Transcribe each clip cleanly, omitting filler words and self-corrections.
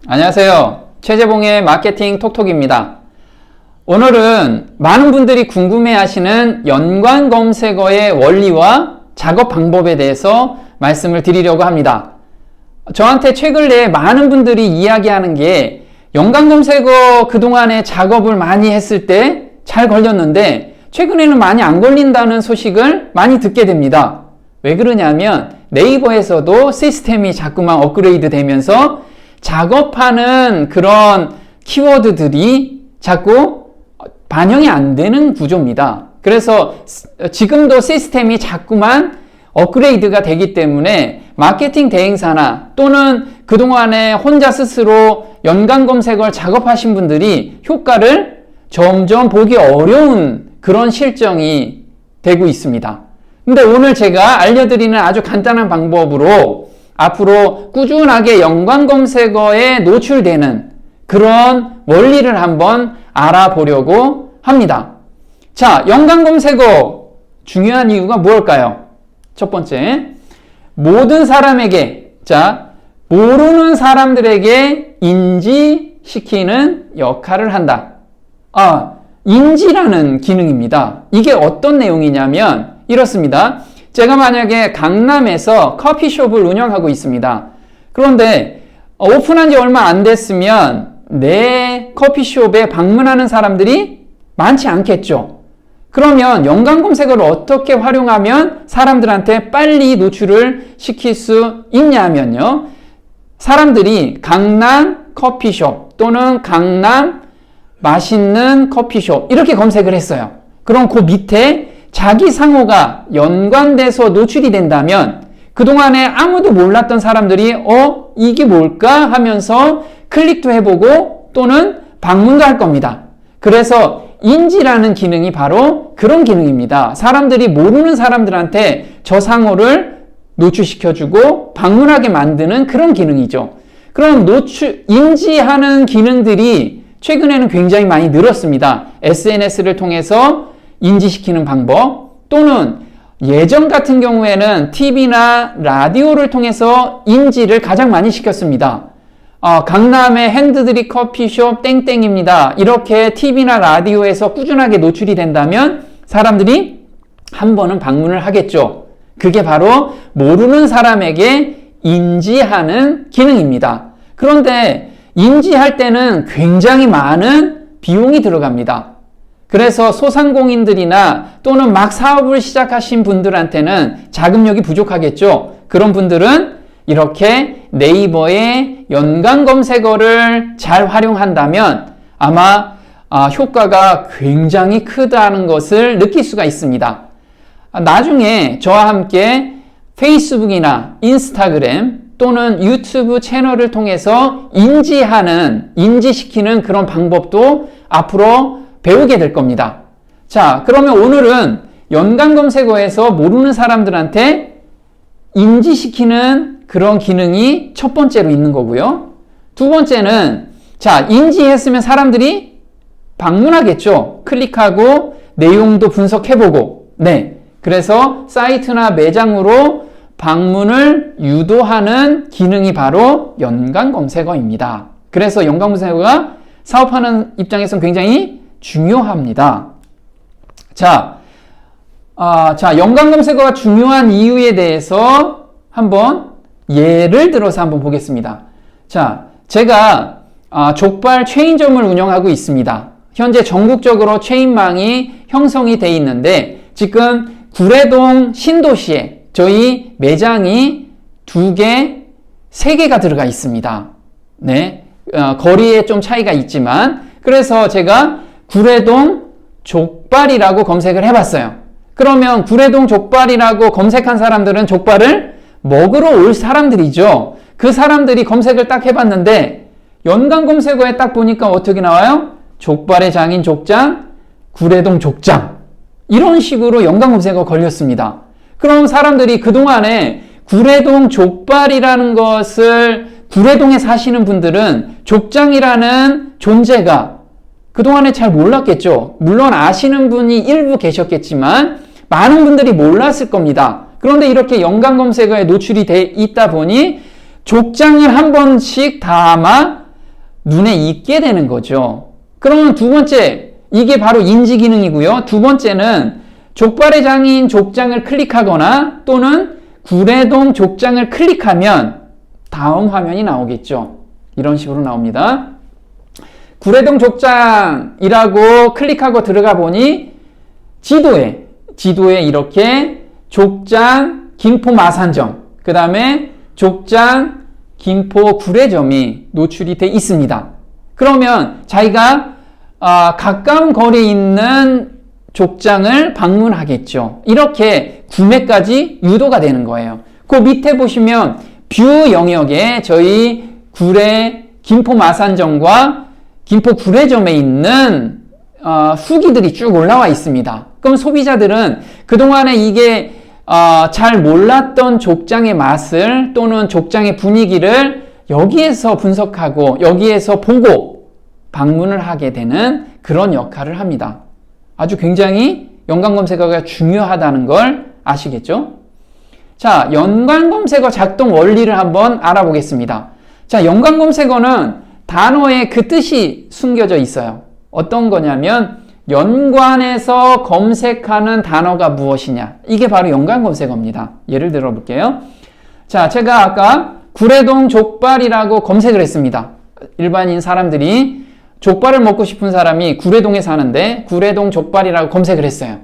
안녕하세요. 최재봉의 마케팅 톡톡입니다. 오늘은 많은 분들이 궁금해하시는 연관 검색어의 원리와 작업 방법에 대해서 말씀을 드리려고 합니다. 저한테 최근 내에 많은 분들이 이야기하는 게 연관 검색어 그동안에 작업을 많이 했을 때 잘 걸렸는데 최근에는 많이 안 걸린다는 소식을 많이 듣게 됩니다. 왜 그러냐면 네이버에서도 시스템이 자꾸만 업그레이드 되면서 작업하는 그런 키워드들이 자꾸 반영이 안 되는 구조입니다. 그래서 지금도 시스템이 자꾸만 업그레이드가 되기 때문에 마케팅 대행사나 또는 그동안에 혼자 스스로 연관 검색어를 작업하신 분들이 효과를 점점 보기 어려운 그런 실정이 되고 있습니다. 근데 오늘 제가 알려드리는 아주 간단한 방법으로 앞으로 꾸준하게 연관 검색어에 노출되는 그런 원리를 한번 알아보려고 합니다. 자, 연관 검색어 중요한 이유가 무엇일까요? 첫 번째, 모든 사람에게, 모르는 사람들에게 인지시키는 역할을 한다. 인지라는 기능입니다. 이게 어떤 내용이냐면 이렇습니다. 제가 만약에 강남에서 커피숍을 운영하고 있습니다. 그런데 오픈한 지 얼마 안 됐으면 내 커피숍에 방문하는 사람들이 많지 않겠죠. 그러면 연관 검색어를 어떻게 활용하면 사람들한테 빨리 노출을 시킬 수 있냐면요. 사람들이 강남 커피숍 또는 강남 맛있는 커피숍 이렇게 검색을 했어요. 그럼 그 밑에 자기 상호가 연관돼서 노출이 된다면 그동안에 아무도 몰랐던 사람들이 이게 뭘까 하면서 클릭도 해보고 또는 방문도 할 겁니다. 그래서 인지라는 기능이 바로 그런 기능입니다. 사람들이 모르는 사람들한테 저 상호를 노출시켜주고 방문하게 만드는 그런 기능이죠. 그럼 인지하는 기능들이 최근에는 굉장히 많이 늘었습니다. SNS를 통해서 인지시키는 방법 또는 예전 같은 경우에는 TV나 라디오를 통해서 인지를 가장 많이 시켰습니다. 강남의 핸드드립 커피숍 땡땡입니다. 이렇게 TV나 라디오에서 꾸준하게 노출이 된다면 사람들이 한 번은 방문을 하겠죠. 그게 바로 모르는 사람에게 인지하는 기능입니다. 그런데 인지할 때는 굉장히 많은 비용이 들어갑니다. 그래서 소상공인들이나 또는 막 사업을 시작하신 분들한테는 자금력이 부족하겠죠. 그런 분들은 이렇게 네이버의 연관 검색어를 잘 활용한다면 아마 효과가 굉장히 크다는 것을 느낄 수가 있습니다. 나중에 저와 함께 페이스북이나 인스타그램 또는 유튜브 채널을 통해서 인지시키는 그런 방법도 앞으로 배우게 될 겁니다. 자, 그러면 오늘은 연관 검색어에서 모르는 사람들한테 인지시키는 그런 기능이 첫 번째로 있는 거고요. 두 번째는 인지했으면 사람들이 방문하겠죠. 클릭하고 내용도 분석해보고 그래서 사이트나 매장으로 방문을 유도하는 기능이 바로 연관 검색어입니다. 그래서 연관 검색어가 사업하는 입장에서는 굉장히 중요합니다. 연관 검색어가 중요한 이유에 대해서 한번 예를 들어서 한번 보겠습니다. 제가 족발 체인점을 운영하고 있습니다. 현재 전국적으로 체인망이 형성이 돼 있는데 지금 구례동 신도시에 저희 매장이 2개, 3개가 들어가 있습니다. 거리에 좀 차이가 있지만 그래서 제가 구례동 족발이라고 검색을 해봤어요. 그러면 구례동 족발이라고 검색한 사람들은 족발을 먹으러 올 사람들이죠. 그 사람들이 검색을 딱 해봤는데 연관 검색어에 딱 보니까 어떻게 나와요? 족발의 장인 족장, 구례동 족장 이런 식으로 연관 검색어 걸렸습니다. 그럼 사람들이 그동안에 구례동 족발이라는 것을 구례동에 사시는 분들은 족장이라는 존재가 그동안에 잘 몰랐겠죠. 물론 아시는 분이 일부 계셨겠지만 많은 분들이 몰랐을 겁니다. 그런데 이렇게 연관 검색어에 노출이 돼 있다 보니 족장을 한 번씩 다 아마 눈에 익게 되는 거죠. 그러면 두 번째, 이게 바로 인지 기능이고요. 두 번째는 족발의 장인 족장을 클릭하거나 또는 구례동 족장을 클릭하면 다음 화면이 나오겠죠. 이런 식으로 나옵니다. 구례동 족장이라고 클릭하고 들어가 보니 지도에 이렇게 족장 김포 마산점, 그 다음에 족장 김포 구례점이 노출이 돼 있습니다. 그러면 자기가 가까운 거리에 있는 족장을 방문하겠죠. 이렇게 구매까지 유도가 되는 거예요. 그 밑에 보시면 뷰 영역에 저희 구례 김포 마산점과 김포 구례점에 있는 후기들이 쭉 올라와 있습니다. 그럼 소비자들은 그동안에 이게 잘 몰랐던 족장의 맛을 또는 족장의 분위기를 여기에서 분석하고 여기에서 보고 방문을 하게 되는 그런 역할을 합니다. 아주 굉장히 연관검색어가 중요하다는 걸 아시겠죠? 자, 연관검색어 작동 원리를 한번 알아보겠습니다. 자, 연관검색어는 단어에 그 뜻이 숨겨져 있어요. 어떤 거냐면 연관해서 검색하는 단어가 무엇이냐, 이게 바로 연관검색어입니다. 예를 들어 볼게요. 자, 제가 아까 구례동 족발이라고 검색을 했습니다. 일반인 사람들이 족발을 먹고 싶은 사람이 구례동에 사는데 구례동 족발이라고 검색을 했어요.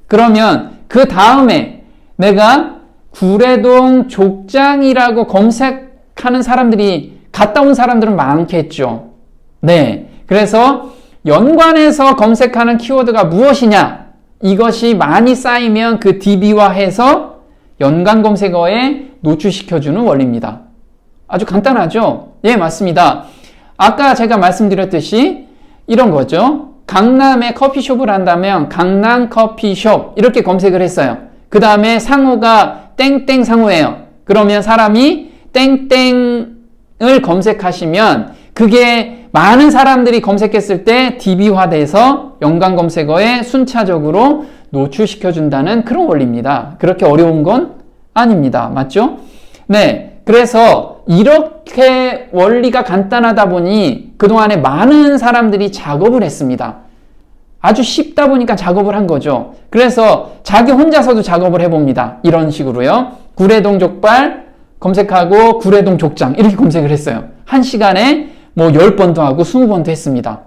그러면 그 다음에 내가 구례동 족장이라고 검색하는 사람들이 갔다 온 사람들은 많겠죠. 네. 그래서 연관해서 검색하는 키워드가 무엇이냐, 이것이 많이 쌓이면 그 DB화해서 연관 검색어에 노출시켜주는 원리입니다. 아주 간단하죠? 예, 맞습니다. 아까 제가 말씀드렸듯이 이런 거죠. 강남에 커피숍을 한다면 강남 커피숍 이렇게 검색을 했어요. 그 다음에 상호가 땡땡 상호예요. 그러면 사람이 땡땡을 검색하시면 그게 많은 사람들이 검색했을 때 DB화돼서 연관 검색어에 순차적으로 노출시켜준다는 그런 원리입니다. 그렇게 어려운 건 아닙니다. 맞죠? 네. 그래서 이렇게 원리가 간단하다 보니 그동안에 많은 사람들이 작업을 했습니다. 아주 쉽다 보니까 작업을 한 거죠. 그래서 자기 혼자서도 작업을 해봅니다. 이런 식으로요. 구례동 족발 검색하고 구례동 족장 이렇게 검색을 했어요. 한 시간에 뭐 10번도 하고 20번도 했습니다.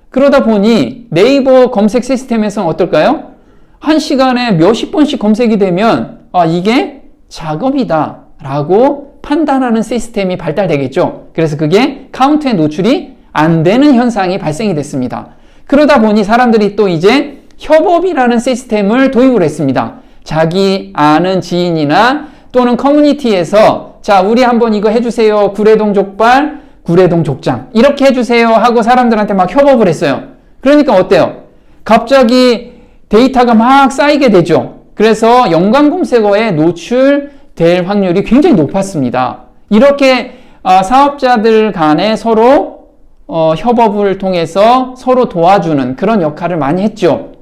그러다 보니 네이버 검색 시스템에서는 어떨까요? 한 시간에 몇십 번씩 검색이 되면 이게 작업이다 라고 판단하는 시스템이 발달되겠죠. 그래서 그게 카운트에 노출이 안 되는 현상이 발생이 됐습니다. 그러다 보니 사람들이 또 이제 협업이라는 시스템을 도입을 했습니다. 자기 아는 지인이나 또는 커뮤니티에서 자, 우리 한번 이거 해주세요. 구례동 족발, 구례동 족장 이렇게 해주세요 하고 사람들한테 막 협업을 했어요. 그러니까 어때요? 갑자기 데이터가 막 쌓이게 되죠. 그래서 연관 검색어에 노출될 확률이 굉장히 높았습니다. 이렇게 사업자들 간에 서로 협업을 통해서 서로 도와주는 그런 역할을 많이 했죠.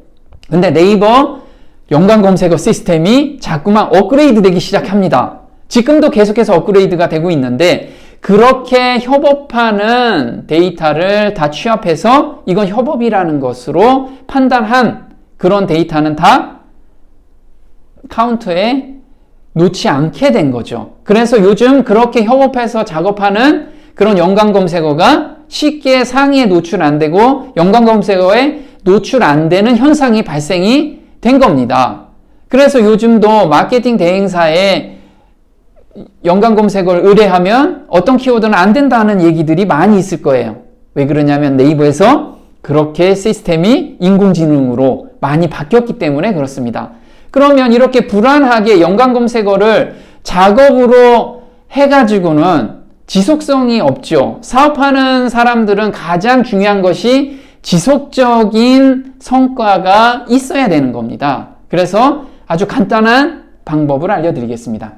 근데 네이버 연관 검색어 시스템이 자꾸만 업그레이드 되기 시작합니다. 지금도 계속해서 업그레이드가 되고 있는데 그렇게 협업하는 데이터를 다 취합해서 이건 협업이라는 것으로 판단한 그런 데이터는 다 카운트에 놓지 않게 된 거죠. 그래서 요즘 그렇게 협업해서 작업하는 그런 연관 검색어가 쉽게 상위에 노출 안 되고 연관 검색어에 노출 안 되는 현상이 발생이 된 겁니다. 그래서 요즘도 마케팅 대행사에 연관 검색어를 의뢰하면 어떤 키워드는 안 된다는 얘기들이 많이 있을 거예요. 왜 그러냐면 네이버에서 그렇게 시스템이 인공지능으로 많이 바뀌었기 때문에 그렇습니다. 그러면 이렇게 불안하게 연관 검색어를 작업으로 해가지고는 지속성이 없죠. 사업하는 사람들은 가장 중요한 것이 지속적인 성과가 있어야 되는 겁니다. 그래서 아주 간단한 방법을 알려드리겠습니다.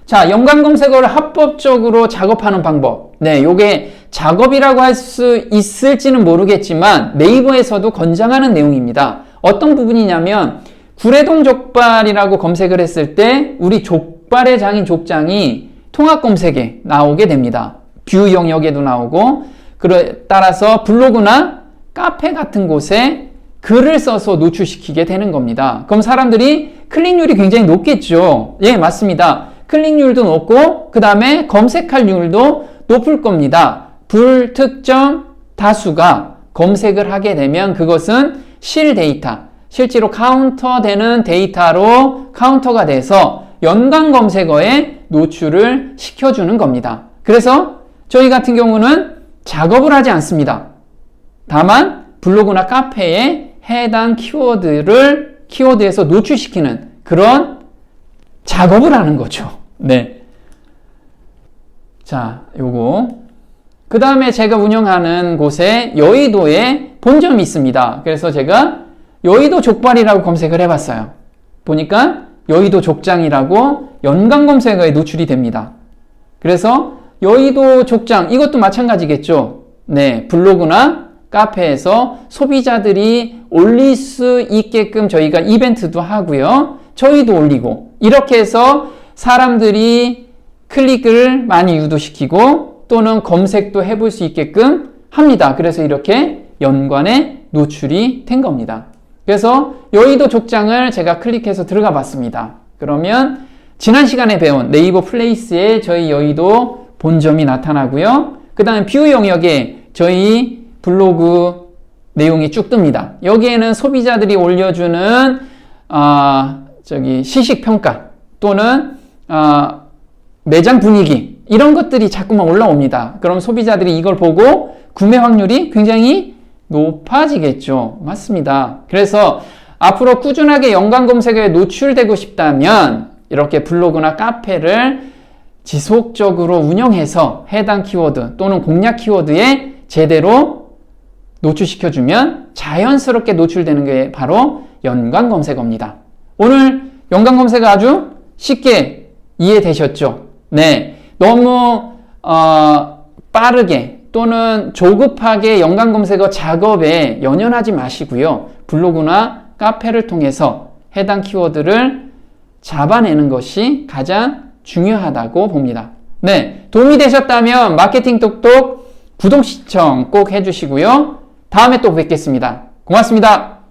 자, 연관 검색어를 합법적으로 작업하는 방법. 네, 요게 작업이라고 할 수 있을지는 모르겠지만 네이버에서도 권장하는 내용입니다. 어떤 부분이냐면 구례동 족발이라고 검색을 했을 때 우리 족발의 장인 족장이 통합 검색에 나오게 됩니다. 뷰 영역에도 나오고 따라서 블로그나 카페 같은 곳에 글을 써서 노출시키게 되는 겁니다. 그럼 사람들이 클릭률이 굉장히 높겠죠. 예, 맞습니다. 클릭률도 높고 그 다음에 검색할 률도 높을 겁니다. 불특정 다수가 검색을 하게 되면 그것은 실데이터, 실제로 카운터되는 데이터로 카운터가 돼서 연관 검색어에 노출을 시켜주는 겁니다. 그래서 저희 같은 경우는 작업을 하지 않습니다. 다만 블로그나 카페에 해당 키워드에서 노출시키는 그런 작업을 하는 거죠. 네. 자, 요거. 그 다음에 제가 운영하는 곳에 여의도에 본점이 있습니다. 그래서 제가 여의도 족발이라고 검색을 해봤어요. 보니까 여의도 족장이라고 연관 검색어에 노출이 됩니다. 그래서 여의도 족장, 이것도 마찬가지겠죠. 네, 블로그나 카페에서 소비자들이 올릴 수 있게끔 저희가 이벤트도 하고요. 저희도 올리고 이렇게 해서 사람들이 클릭을 많이 유도시키고 또는 검색도 해볼 수 있게끔 합니다. 그래서 이렇게 연관에 노출이 된 겁니다. 그래서 여의도 족장을 제가 클릭해서 들어가 봤습니다. 그러면 지난 시간에 배운 네이버 플레이스에 저희 여의도 본점이 나타나고요. 그 다음에 뷰 영역에 저희 블로그 내용이 쭉 뜹니다. 여기에는 소비자들이 올려주는 시식평가 또는 매장 분위기 이런 것들이 자꾸만 올라옵니다. 그럼 소비자들이 이걸 보고 구매 확률이 굉장히 높아지겠죠. 맞습니다. 그래서 앞으로 꾸준하게 연관 검색어에 노출되고 싶다면 이렇게 블로그나 카페를 지속적으로 운영해서 해당 키워드 또는 공략 키워드에 제대로 노출시켜주면 자연스럽게 노출되는 게 바로 연관 검색어입니다. 오늘 연관 검색어 아주 쉽게 이해되셨죠? 네. 너무 빠르게 또는 조급하게 연관 검색어 작업에 연연하지 마시고요. 블로그나 카페를 통해서 해당 키워드를 잡아내는 것이 가장 중요하다고 봅니다. 네. 도움이 되셨다면 마케팅 똑똑 구독, 시청 꼭 해주시고요. 다음에 또 뵙겠습니다. 고맙습니다.